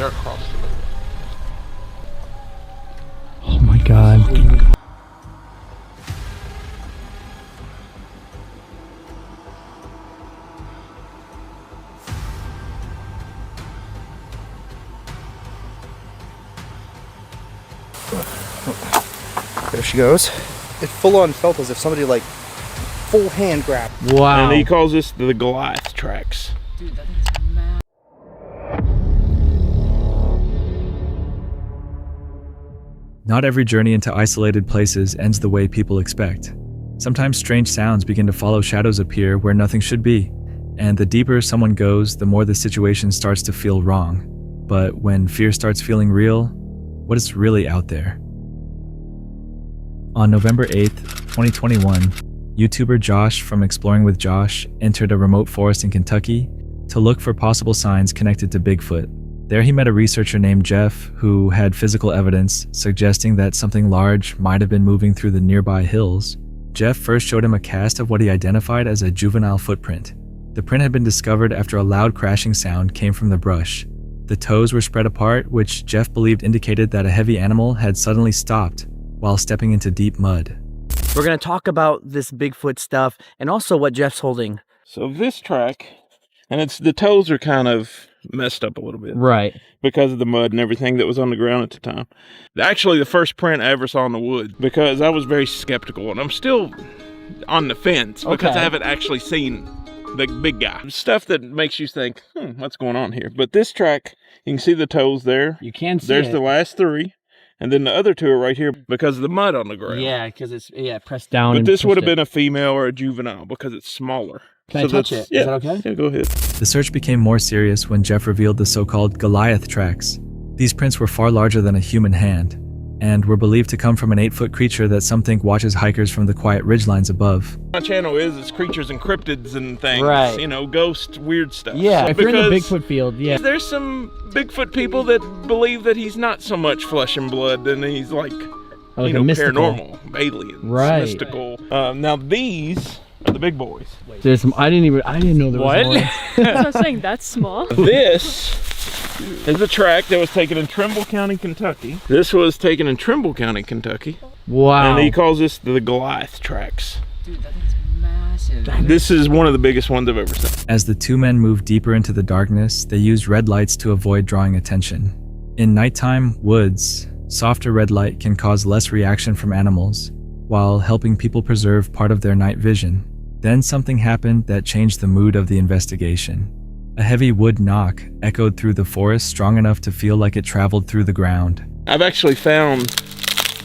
They're across the river. Oh my God. There she goes. It full on felt as if somebody like full hand grabbed. Wow. And he calls this the Goliath tracks. Dude, that thing's mad. Not every journey into isolated places ends the way people expect. Sometimes strange sounds begin to follow shadows appear where nothing should be, and the deeper someone goes, the more the situation starts to feel wrong. But when fear starts feeling real, what is really out there? On November 8th, 2021, YouTuber Josh from Exploring With Josh entered a remote forest in Kentucky to look for possible signs connected to Bigfoot. There he met a researcher named Jeff who had physical evidence suggesting that something large might have been moving through the nearby hills. Jeff first showed him a cast of what he identified as a juvenile footprint. The print had been discovered after a loud crashing sound came from the brush. The toes were spread apart, which Jeff believed indicated that a heavy animal had suddenly stopped while stepping into deep mud. We're going to talk about this Bigfoot stuff and also what Jeff's holding. So this track, and the toes are kind of messed up a little bit. Right. Because of the mud and everything that was on the ground at the time. Actually, the first print I ever saw in the woods, because I was very skeptical, and I'm still on the fence because I haven't actually seen the big guy. Stuff that makes you think, what's going on here? But this track, you can see the toes there. You can see There's the last three. And then the other two are right here because of the mud on the ground. Yeah, because it's pressed down. But this would have been a female or a juvenile because it's smaller. Can I touch it? Yeah. Is that okay? Yeah, go ahead. The search became more serious when Jeff revealed the so-called Goliath tracks. These prints were far larger than a human hand, and were believed to come from an 8-foot creature that some think watches hikers from the quiet ridgelines above. My channel is creatures and cryptids and things. Right. You know, ghost, weird stuff. Yeah, if you're in the Because Bigfoot field, yeah. There's some Bigfoot people that believe that he's not so much flesh and blood and he's like Like you a know, mystical. paranormal, aliens, Right. mystical. Now these are the big boys. There's some, I didn't know there was more. That's what I was saying, that's small. This is a track that was taken in Trimble County, Kentucky. This was taken in Trimble County, Kentucky. Wow. And he calls this the Goliath tracks. Dude, that thing's massive. This is one of the biggest ones I've ever seen. As the two men moved deeper into the darkness, they used red lights to avoid drawing attention. In nighttime woods, softer red light can cause less reaction from animals, while helping people preserve part of their night vision. Then something happened that changed the mood of the investigation. A heavy wood knock echoed through the forest strong enough to feel like it traveled through the ground. I've actually found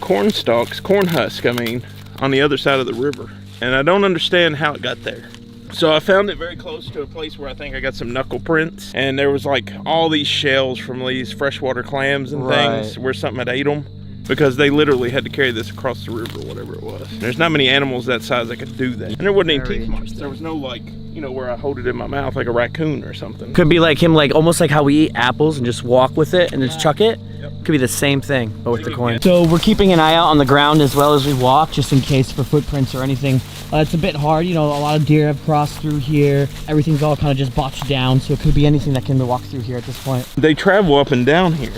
corn husk, on the other side of the river. And I don't understand how it got there. So I found it very close to a place where I think I got some knuckle prints. And there was like all these shells from these freshwater clams and things where something had ate them. Because they literally had to carry this across the river or whatever it was. There's not many animals that size that could do that. And there wasn't any teeth marks. There was no like, you know, where I hold it in my mouth like a raccoon or something. Could be like him, like almost like how we eat apples and just walk with it and just chuck it. Could be the same thing, but with the coin. So we're keeping an eye out on the ground as well as we walk, just in case for footprints or anything. It's a bit hard, you know, a lot of deer have crossed through here. Everything's all kind of just botched down, so it could be anything that can walk through here at this point. They travel up and down here.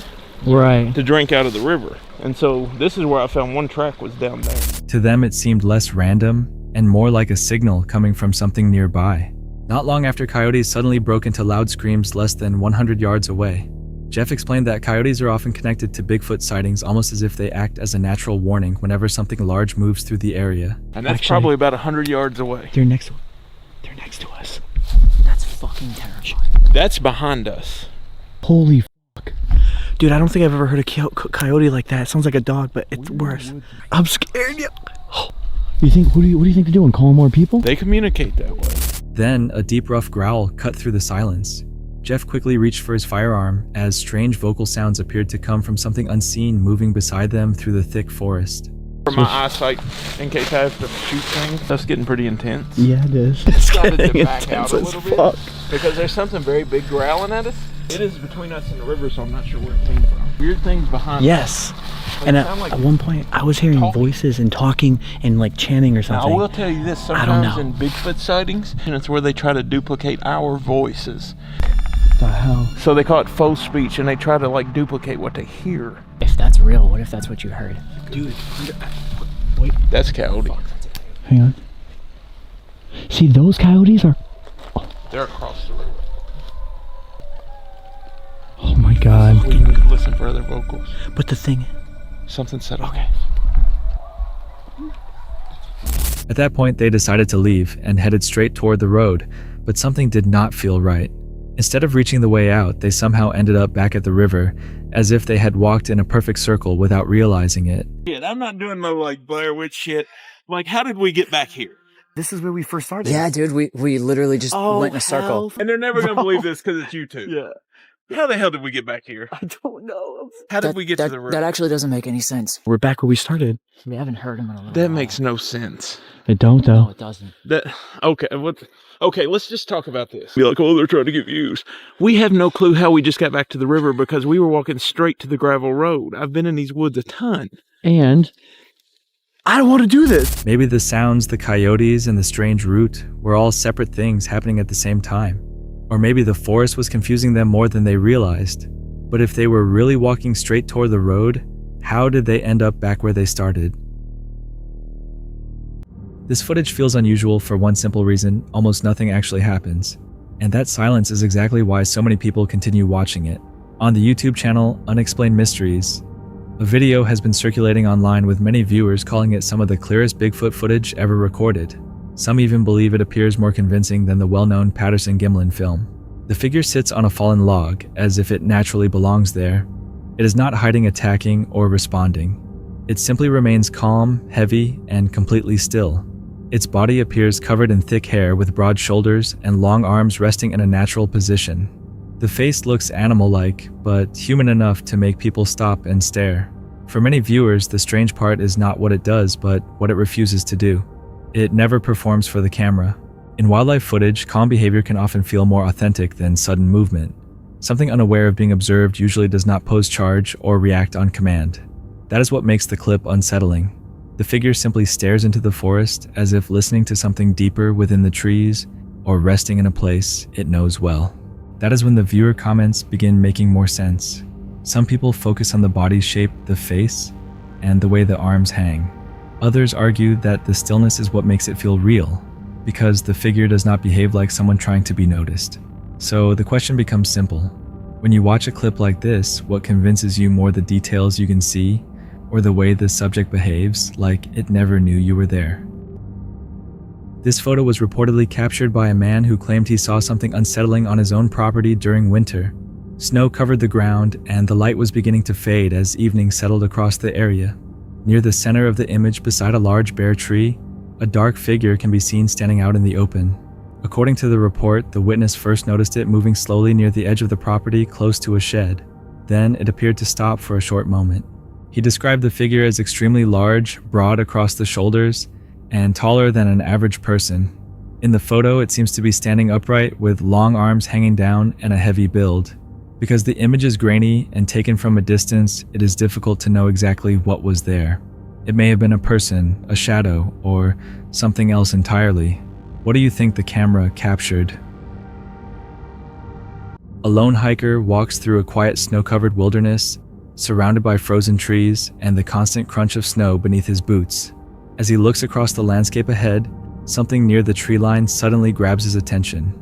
Right. To drink out of the river. And so this is where I found one track was down there. To them, it seemed less random and more like a signal coming from something nearby. Not long after coyotes suddenly broke into loud screams less than 100 yards away. Jeff explained that coyotes are often connected to Bigfoot sightings almost as if they act as a natural warning whenever something large moves through the area. And that's probably about 100 yards away. They're next to us. That's fucking terrifying. That's behind us. Holy fuck. Dude, I don't think I've ever heard a coyote like that. It sounds like a dog, but it's worse. I'm scared. You think, what do you think they're doing? Calling more people? They communicate that way. Then a deep rough growl cut through the silence. Jeff quickly reached for his firearm as strange vocal sounds appeared to come from something unseen moving beside them through the thick forest. For my eyesight, in case I have to shoot things, that's getting pretty intense. Yeah, it is. It's Started getting to back out intense a as little fuck. bit because there's something very big growling at us. It is between us and the river, so I'm not sure where it came from. Weird things behind Yes. us. And at one point, I was hearing voices and talking and like chanting or Now, something. I will tell you this, I don't sometimes know. in Bigfoot sightings, and it's where they try to duplicate our voices. the hell? So they call it faux speech, and they try to like duplicate what they hear. If that's real, what if that's what you heard? Dude, wait. That's coyote. Hang on. See, those coyotes are... They're across the river. Oh my god. We need to listen for other vocals. But the thing... Something said, okay. At that point, they decided to leave and headed straight toward the road, but something did not feel right. Instead of reaching the way out, they somehow ended up back at the river, as if they had walked in a perfect circle without realizing it. Shit, I'm not doing no like Blair Witch shit. Like, how did we get back here? This is where we first started. Yeah, dude, we literally just went in a circle. And they're never gonna believe this because it's you two. Yeah. How the hell did we get back here? I don't know. How did we get to the river? That actually doesn't make any sense. We're back where we started. We haven't heard him in a little That while. makes no sense. It don't though. No, it doesn't. Okay, let's just talk about this. Be like, oh, they're trying to get views. We have no clue how we just got back to the river because we were walking straight to the gravel road. I've been in these woods a ton. And I don't want to do this. Maybe the sounds, the coyotes, and the strange route were all separate things happening at the same time. Or maybe the forest was confusing them more than they realized. But if they were really walking straight toward the road, how did they end up back where they started? This footage feels unusual for one simple reason: almost nothing actually happens. And that silence is exactly why so many people continue watching it. On the YouTube channel Unexplained Mysteries, a video has been circulating online with many viewers calling it some of the clearest Bigfoot footage ever recorded. Some even believe it appears more convincing than the well-known Patterson-Gimlin film. The figure sits on a fallen log, as if it naturally belongs there. It is not hiding, attacking, or responding. It simply remains calm, heavy, and completely still. Its body appears covered in thick hair with broad shoulders and long arms resting in a natural position. The face looks animal-like, but human enough to make people stop and stare. For many viewers, the strange part is not what it does, but what it refuses to do. It never performs for the camera. In wildlife footage, calm behavior can often feel more authentic than sudden movement. Something unaware of being observed usually does not pose charge or react on command. That is what makes the clip unsettling. The figure simply stares into the forest as if listening to something deeper within the trees or resting in a place it knows well. That is when the viewer comments begin making more sense. Some people focus on the body's shape, the face, and the way the arms hang. Others argue that the stillness is what makes it feel real, because the figure does not behave like someone trying to be noticed. So the question becomes simple. When you watch a clip like this, what convinces you more, the details you can see, or the way the subject behaves like it never knew you were there? This photo was reportedly captured by a man who claimed he saw something unsettling on his own property during winter. Snow covered the ground, and the light was beginning to fade as evening settled across the area. Near the center of the image, beside a large bare tree, a dark figure can be seen standing out in the open. According to the report, the witness first noticed it moving slowly near the edge of the property close to a shed. Then it appeared to stop for a short moment. He described the figure as extremely large, broad across the shoulders, and taller than an average person. In the photo, it seems to be standing upright with long arms hanging down and a heavy build. Because the image is grainy and taken from a distance, it is difficult to know exactly what was there. It may have been a person, a shadow, or something else entirely. What do you think the camera captured? A lone hiker walks through a quiet snow-covered wilderness, surrounded by frozen trees and the constant crunch of snow beneath his boots. As he looks across the landscape ahead, something near the tree line suddenly grabs his attention.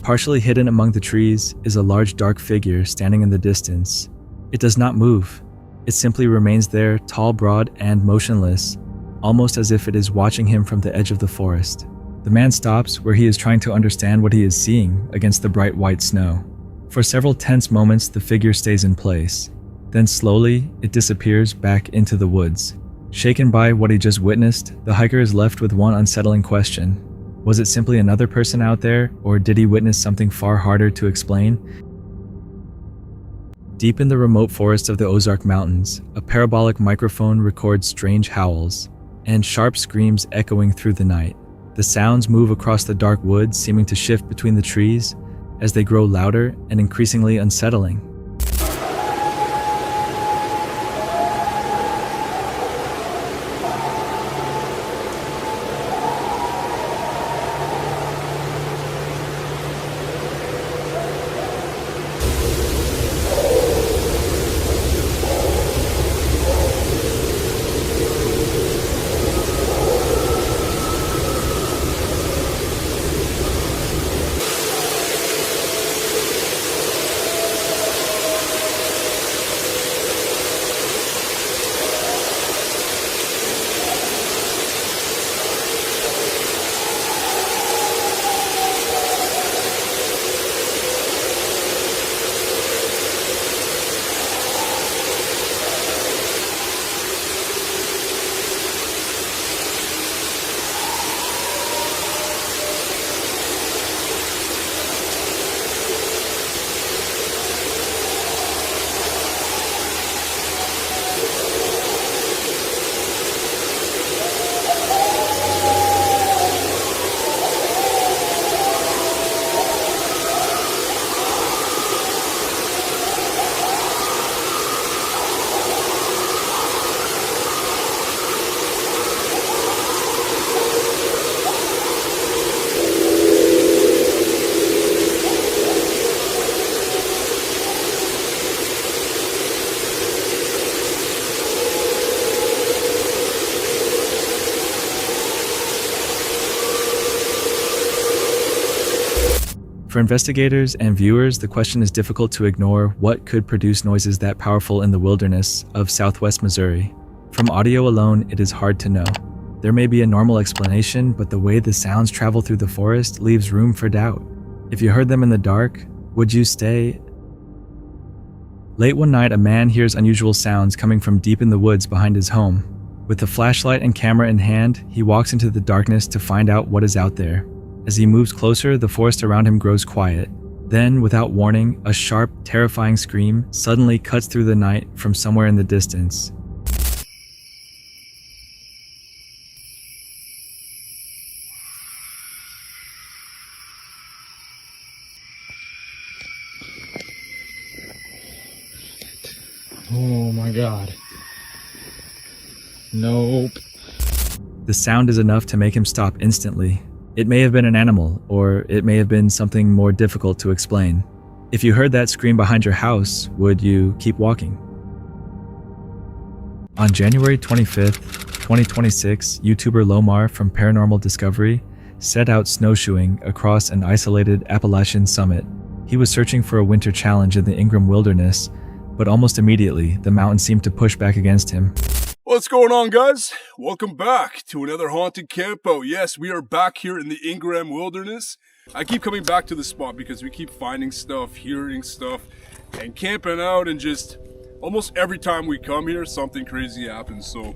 Partially hidden among the trees is a large dark figure standing in the distance. It does not move. It simply remains there, tall, broad, and motionless, almost as if it is watching him from the edge of the forest. The man stops where he is trying to understand what he is seeing against the bright white snow. For several tense moments, the figure stays in place. Then slowly, it disappears back into the woods. Shaken by what he just witnessed, the hiker is left with one unsettling question. Was it simply another person out there, or did he witness something far harder to explain? Deep in the remote forest of the Ozark Mountains, a parabolic microphone records strange howls and sharp screams echoing through the night. The sounds move across the dark woods, seeming to shift between the trees as they grow louder and increasingly unsettling. For investigators and viewers, the question is difficult to ignore: what could produce noises that powerful in the wilderness of southwest Missouri? From audio alone, it is hard to know. There may be a normal explanation, but the way the sounds travel through the forest leaves room for doubt. If you heard them in the dark, would you stay? Late one night, a man hears unusual sounds coming from deep in the woods behind his home. With a flashlight and camera in hand, he walks into the darkness to find out what is out there. As he moves closer, the forest around him grows quiet. Then, without warning, a sharp, terrifying scream suddenly cuts through the night from somewhere in the distance. Oh my god. Nope. The sound is enough to make him stop instantly. It may have been an animal, or it may have been something more difficult to explain. If you heard that scream behind your house, would you keep walking? On January 25th, 2026, YouTuber Lomar from Paranormal Discovery set out snowshoeing across an isolated Appalachian summit. He was searching for a winter challenge in the Ingram Wilderness, but almost immediately, the mountain seemed to push back against him. What's going on, guys? Welcome back to another haunted campo. Yes, we are back here in the Ingram Wilderness. I keep coming back to the spot because we keep finding stuff, hearing stuff, and camping out, and just almost every time we come here, something crazy happens, so...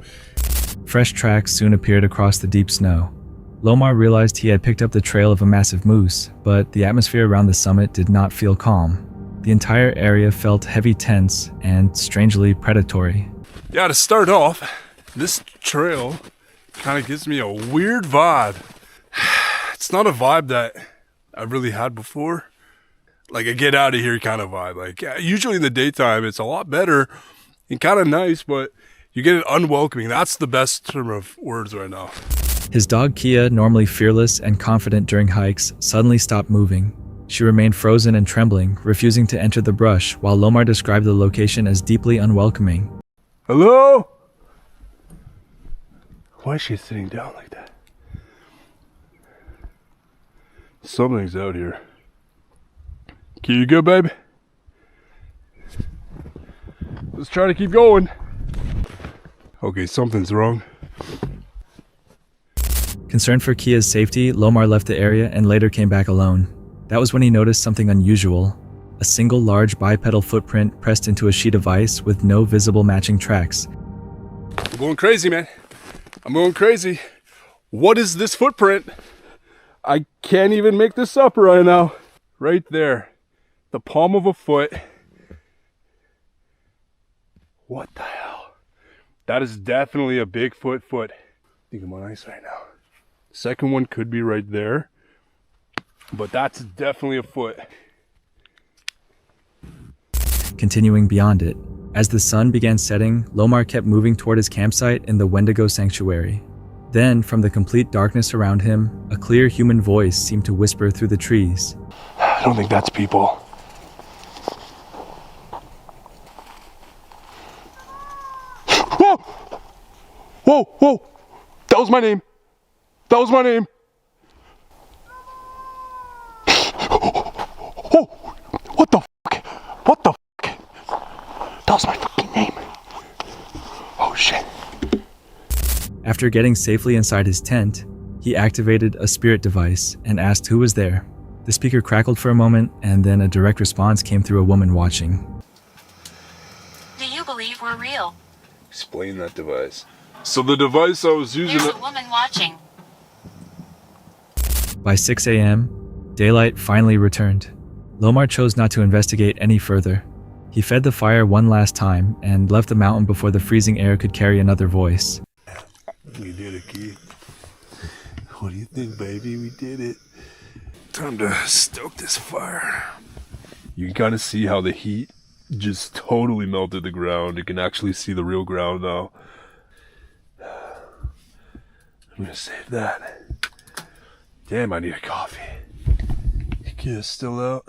Fresh tracks soon appeared across the deep snow. Lomar realized he had picked up the trail of a massive moose, but the atmosphere around the summit did not feel calm. The entire area felt heavy, tense, and strangely predatory. Yeah, to start off, this trail kind of gives me a weird vibe. It's not a vibe that I've really had before. Like a get out of here kind of vibe. Like, yeah, usually in the daytime, it's a lot better and kind of nice, but you get it unwelcoming. That's the best term of words right now. His dog Kia, normally fearless and confident during hikes, suddenly stopped moving. She remained frozen and trembling, refusing to enter the brush, while Lomar described the location as deeply unwelcoming. Hello? Why is she sitting down like that? Something's out here. Can you go, babe? Let's try to keep going. Okay, something's wrong. Concerned for Kia's safety, Lomar left the area and later came back alone. That was when he noticed something unusual. A single large bipedal footprint pressed into a sheet of ice with no visible matching tracks. I'm going crazy, man. I'm going crazy. What is this footprint? I can't even make this up right now. Right there. The palm of a foot. What the hell? That is definitely a Bigfoot foot. I think I'm on ice right now. Second one could be right there. But that's definitely a foot. Continuing beyond it. As the sun began setting, Lomar kept moving toward his campsite in the Wendigo Sanctuary. Then, from the complete darkness around him, a clear human voice seemed to whisper through the trees. I don't think that's people. Whoa! Whoa, whoa! That was my name. That was my name. Oh! What the fuck? What the fuck? That was my fucking name. Oh shit. After getting safely inside his tent, he activated a spirit device and asked who was there. The speaker crackled for a moment, and then a direct response came through a woman watching. Do you believe we're real? Explain that device. So the device I was using... There's a woman watching. By 6 a.m., daylight finally returned. Lomar chose not to investigate any further. He fed the fire one last time and left the mountain before the freezing air could carry another voice. We did it, Key. What do you think, baby? We did it. Time to stoke this fire. You can kind of see how the heat just totally melted the ground. You can actually see the real ground now. I'm gonna save that. Damn, I need a coffee. Key is still out.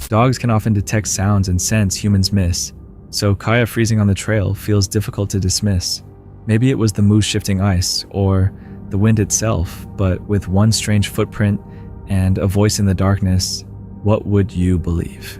Dogs can often detect sounds and scents humans miss, so Kaya freezing on the trail feels difficult to dismiss. Maybe it was the moose shifting ice, or the wind itself, but with one strange footprint and a voice in the darkness, What would you believe?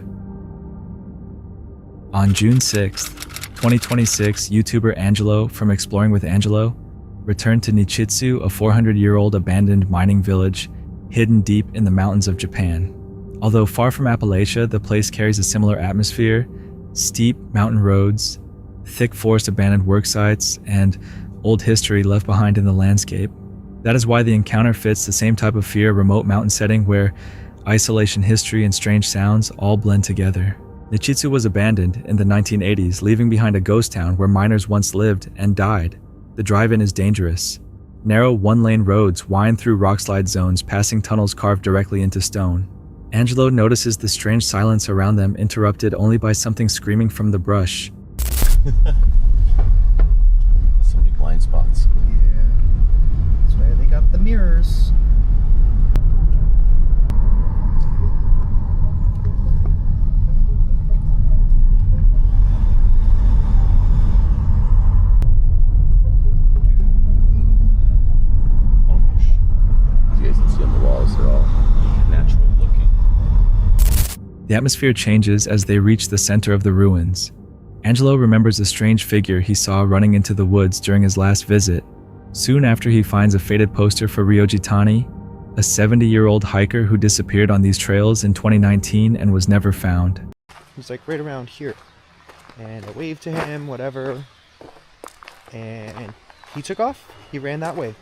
On June 6th, 2026, YouTuber Angelo from Exploring with Angelo returned to Nichitsu, a 400-year-old abandoned mining village hidden deep in the mountains of Japan. Although far from Appalachia, the place carries a similar atmosphere: steep mountain roads, thick forest abandoned work sites, and old history left behind in the landscape. That is why the encounter fits the same type of fear remote mountain setting where isolation, history, and strange sounds all blend together. Nichitsu was abandoned in the 1980s, leaving behind a ghost town where miners once lived and died. The drive-in is dangerous. Narrow one-lane roads wind through rockslide zones, passing tunnels carved directly into stone. Angelo notices the strange silence around them, interrupted only by something screaming from the brush. So many blind spots. Yeah. That's why they got the mirrors. The atmosphere changes as they reach the center of the ruins. Angelo remembers a strange figure he saw running into the woods during his last visit. Soon after, he finds a faded poster for Ryojitani, a 70-year-old hiker who disappeared on these trails in 2019 and was never found. He's like right around here. And I waved to him, whatever. And he took off. He ran that way.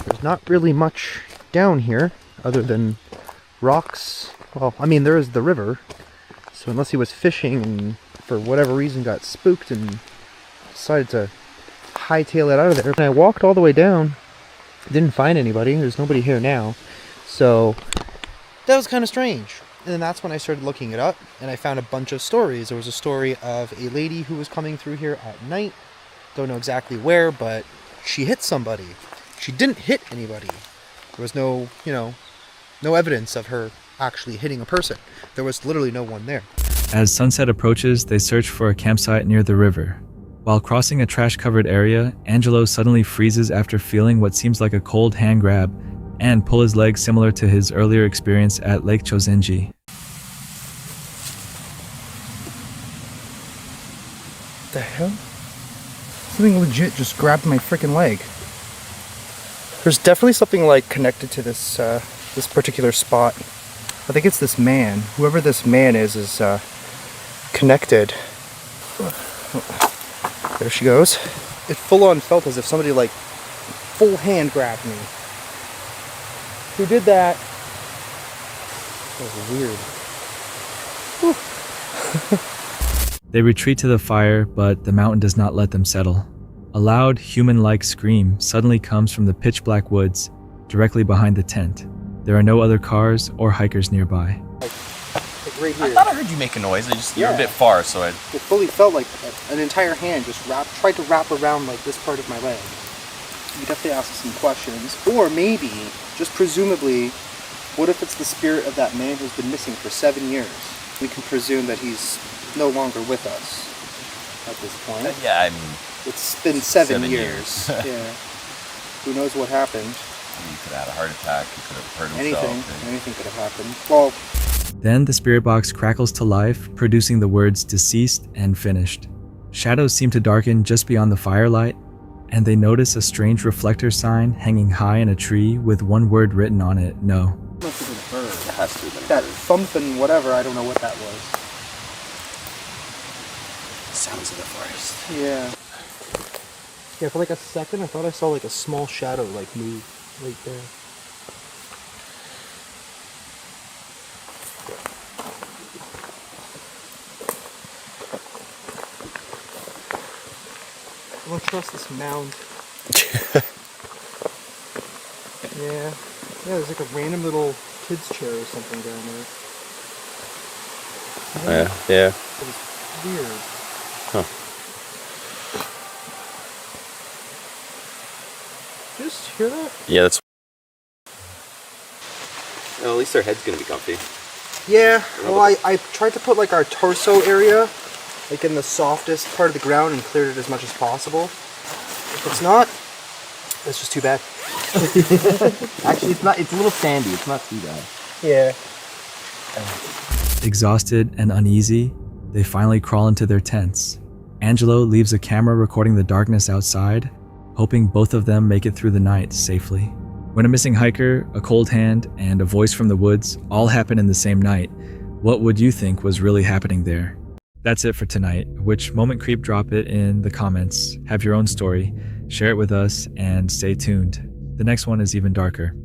There's not really much down here other than rocks. Well, I mean, there is the river. So unless he was fishing and for whatever reason got spooked and decided to hightail it out of there. And I walked all the way down. Didn't find anybody. There's nobody here now. So that was kind of strange. And then that's when I started looking it up, and I found a bunch of stories. There was a story of a lady who was coming through here at night. Don't know exactly where, but she hit somebody. She didn't hit anybody. There was no, no evidence of her actually hitting a person. There was literally no one there. As sunset approaches, they search for a campsite near the river. While crossing a trash-covered area, Angelo suddenly freezes after feeling what seems like a cold hand grab and pull his leg, similar to his earlier experience at Lake Chozenji. The hell? Something legit just grabbed my freaking leg. There's definitely something like connected to this this particular spot. I think it's this man. Whoever this man is connected. There she goes. It full on felt as if somebody like full hand grabbed me. Who did that? That was weird. They retreat to the fire, but the mountain does not let them settle. A loud, human-like scream suddenly comes from the pitch-black woods, directly behind the tent. There are no other cars or hikers nearby. Like right here. I thought I heard you make a noise. You're a bit far, so I... It fully felt like an entire hand just tried to wrap around like this part of my leg. You definitely ask some questions. Or maybe, just presumably, what if it's the spirit of that man who's been missing for 7 years? We can presume that he's no longer with us at this point. Yeah, I mean... It's been 7 years. Yeah. Who knows what happened? He could have had a heart attack. He could have hurt himself. Anything could have happened. Well... Then the spirit box crackles to life, producing the words deceased and finished. Shadows seem to darken just beyond the firelight, and they notice a strange reflector sign hanging high in a tree with one word written on it: no. Must have been a bird. It has to have been a That bird. thumping whatever, I don't know what that was. Sounds of the forest. Yeah. Yeah, for like a second I thought I saw like a small shadow like move right there. I don't trust this mound. Yeah. Yeah, there's like a random little kid's chair or something down there. Yeah. It was weird. Huh. Just hear that? Yeah, that's... Well, at least their head's gonna be comfy. Yeah, well I tried to put like our torso area like in the softest part of the ground and cleared it as much as possible. If it's not, it's just too bad. Actually, it's not. It's a little sandy. It's not too bad. Yeah. Exhausted and uneasy, they finally crawl into their tents. Angelo leaves a camera recording the darkness outside, hoping both of them make it through the night safely. When a missing hiker, a cold hand, and a voice from the woods all happen in the same night, what would you think was really happening there? That's it for tonight. Which moment creep? Drop it in the comments. Have your own story, share it with us, and stay tuned. The next one is even darker.